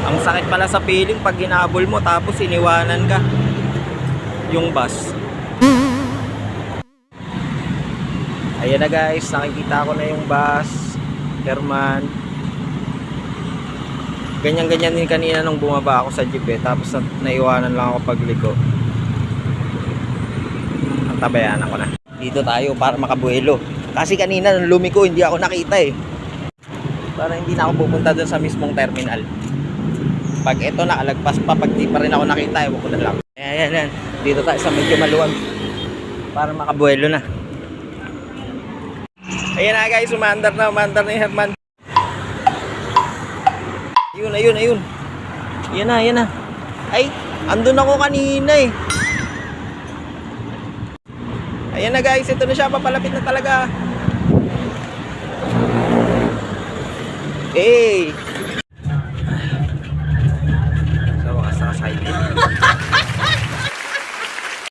Ang sakit pala sa feeling pag hinabol mo tapos iniwanan ka yung bus. Ayan na guys, nakikita ko na yung bus, Herman. Ganyan-ganyan din kanina nung bumaba ako sa jeep tapos naiwanan lang ako pagliko. Ang tabayan ako na. Dito tayo para makabuelo. Kasi kanina nung lumiko hindi ako nakita Para hindi na ako pupunta dun sa mismong terminal. Pag ito nakalagpas pa, pag di pa rin ako nakita, ewan ko na lang. Ayan. Dito tayo sa medyo maluwag para makabuelo na. Ayan na guys, umandar na yung Herman. Ayun. Ayan na. Ay, andun ako kanina Ayan na guys, ito na siya, papalapit na talaga. Hey! Sa wakas, nakaside.